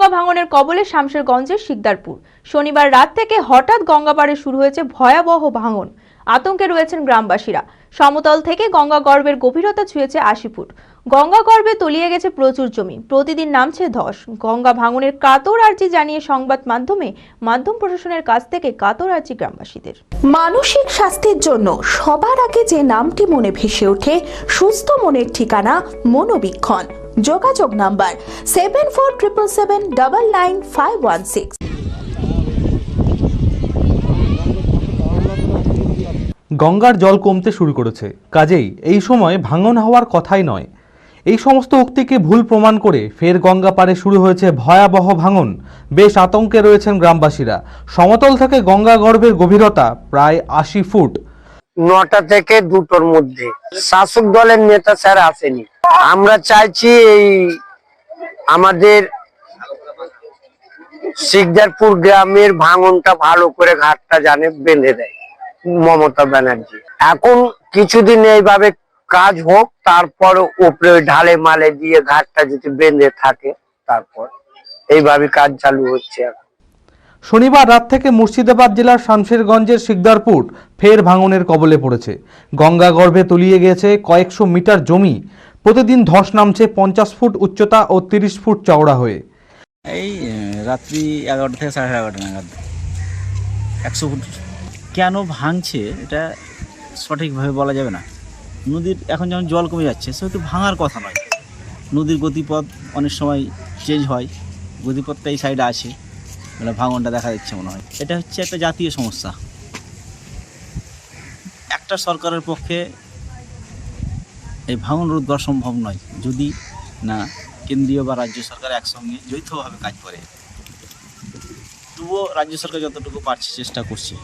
গঙ্গা ভাঙনের কবলে শামশেরগঞ্জের শিকদারপুর। শনিবার রাত থেকে হঠাৎ গঙ্গা পাড়ে শুরু হয়েছে ভয়াবহ ভাঙন। আতঙ্কে রয়েছেন গ্রামবাসীরা। সমতল থেকে গঙ্গা গর্ভের গভীরতা ছুঁয়েছে ৮০ ফুট। গঙ্গা গর্ভে তলিয়ে গেছে প্রচুর জমি। প্রতিদিন নামছে ধস। গঙ্গা ভাঙনের কাতর আর্জি জানিয়ে সংবাদ মাধ্যম প্রশাসনের কাছ থেকে কাতর আর্জি গ্রামবাসীদের। মানসিক স্বাস্থ্যের জন্য সবার আগে যে নামটি মনে ভেসে ওঠে, সুস্থ মনের ঠিকানা মনোবীক্ষণ। যোগাযোগ নাম্বার 7477799516। গঙ্গার জল কমতে শুরু করেছে, কাজেই এই সময় ভাঙন হওয়ার কথাই নয়। এই সমস্ত উক্তিকে ভুল প্রমাণ করে ফের গঙ্গা পাড়ে শুরু হয়েছে ভয়াবহ ভাঙন। বেশ আতঙ্কে রয়েছেন গ্রামবাসীরা। সমতল থেকে গঙ্গা গর্ভের গভীরতা প্রায় ৮০ ফুট। ৯টা থেকে ২টোর মধ্যে শাসক দলের নেতা স্যার আসেনি। আমরা চাইছি এই আমাদের শিকদারপুর গ্রামের ভাঙনটা ভালো করে ঘাটটা জানে বেঁধে দেয় মমতা ব্যানার্জি। এখন কিছুদিন এইভাবে কাজ হোক, তারপর উপরে ঢালে মালে দিয়ে ঘাটটা যদি বেঁধে থাকে, তারপর এইভাবে কাজ চালু হচ্ছে। শনিবার রাত থেকে মুর্শিদাবাদ জেলার শামশেরগঞ্জের শিকদারপুর ফের ভাঙনের কবলে পড়েছে। গঙ্গা গর্ভে তলিয়ে গেছে কয়েকশো মিটার জমি। প্রতিদিন ধস নামছে ৫০ ফুট উচ্চতা ও ৩০ ফুট চওড়া হয়ে। এই রাত্রি ১১টা থেকে ১১:৩০ নাগাদ ১০০ ফুট। কেন ভাঙছে এটা সঠিকভাবে বলা যাবে না। নদীর এখন যেমন জল কমে যাচ্ছে, সেহেতু ভাঙার কথা নয়। নদীর গতিপথ অনেক সময় চেঞ্জ হয়, গতিপথটা এই সাইডে আছে, মানে ভাঙনটা দেখা যাচ্ছে মনে হয়। এটা হচ্ছে একটা জাতীয় সমস্যা। একটা সরকারের পক্ষে এই ভাঙন রোধ করা সম্ভব নয় যদি না কেন্দ্রীয় বা রাজ্য সরকার একসঙ্গে যৌথভাবে কাজ করে। তবুও রাজ্য সরকার যতটুকু পারছে চেষ্টা করছে।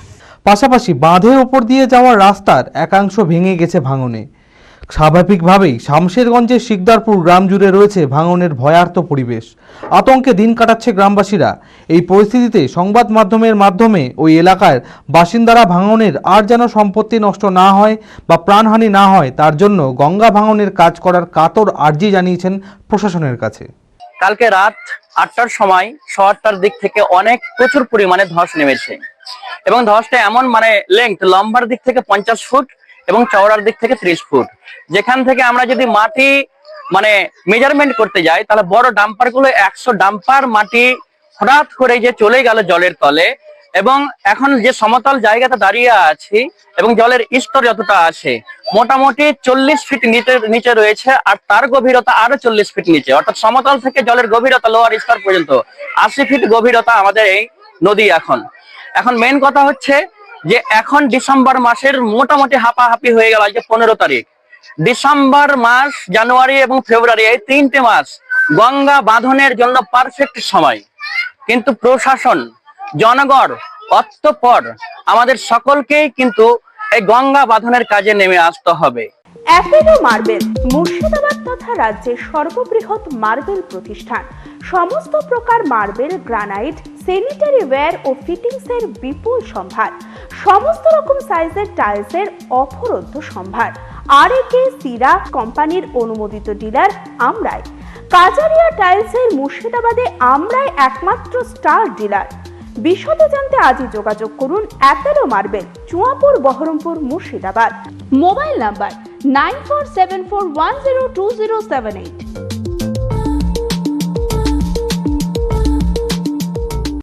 পাশাপাশি বাঁধের ওপর দিয়ে যাওয়ার রাস্তার একাংশ ভেঙে গেছে ভাঙনে। স্বাভাবিকভাবেই শামশেরগঞ্জের শিকদারপুর গ্রাম জুড়ে রয়েছে ভাঙনের ভয়ার্ত পরিবেশ। আতঙ্কে দিন কাটাচ্ছে গ্রামবাসীরা। এই পরিস্থিতিতে সংবাদ মাধ্যমে ওই এলাকার বাসিন্দারা ভাঙনের আর যেন সম্পত্তি নষ্ট না হয় বা প্রাণহানি না হয়, তার জন্য গঙ্গা ভাঙনের কাজ করার কাতর আর্জি জানিয়েছেন প্রশাসনের কাছে। কালকে রাত ৮টার সময় ৮:০০টার দিক থেকে প্রচুর পরিমাণে ধস নেমেছে এবং ধসটা এমন লম্বার দিক থেকে ৫০ ফুট এবং চওড়ার দিক থেকে ৩০ ফুট। যেখান থেকে আমরা যদি মাটি মেজারমেন্ট করতে যাই, তাহলে বড় ডাম্পার গুলো ১০০ ডাম্পার মাটি হঠাৎ করে যে চলে গেল জলের তলে। এবং এখন যে সমতল জায়গাটা দাঁড়িয়ে আছি এবং জলের স্তর যতটা আছে, মোটামুটি ৪০ ফিট নিচে রয়েছে, আর তার গভীরতা আরো ৪০ ফিট নিচে। অর্থাৎ সমতল থেকে জলের গভীরতা লোয়ার স্তর পর্যন্ত ৮০ ফিট গভীরতা আমাদের এই নদী। এখন মেইন কথা হচ্ছে যে এখন ডিসেম্বর মাসের মোটামুটি হাঁপাহাঁপি হয়ে গেল। যে ১৫ তারিখ ডিসেম্বর মাস, জানুয়ারি এবং ফেব্রুয়ারি, এই ৩টে মাস গঙ্গা বাঁধনের জন্য পারফেক্ট সময়। কিন্তু প্রশাসন, জনগণ, অতঃপর আমাদের সকলকেই কিন্তু এই গঙ্গা বাঁধনের কাজে নেমে আসতে হবে। অ্যাপেলো মার্বেল মুর্শিদাবাদ তথা রাজ্যের সর্ববৃহৎ মার্বেল প্রতিষ্ঠান। সমস্ত প্রকার মার্বেল, গ্রানাইট, স্যানিটারি ওয়্যার ও ফিটিংসের বিপুল সম্ভার। সমস্ত রকম সাইজের টাইলসের অফুরন্ত সম্ভার। আর.এ.কে সিরা কোম্পানির অনুমোদিত ডিলার আমরাই। কাজারিয়া টাইলসের মুর্শিদাবাদে আমরাই একমাত্র স্টার ডিলার। বিশদে জানতে আজই যোগাযোগ করুন Apollo marble, Chuapur, Baharampur, Murshidabad. Mobile number 9474102078।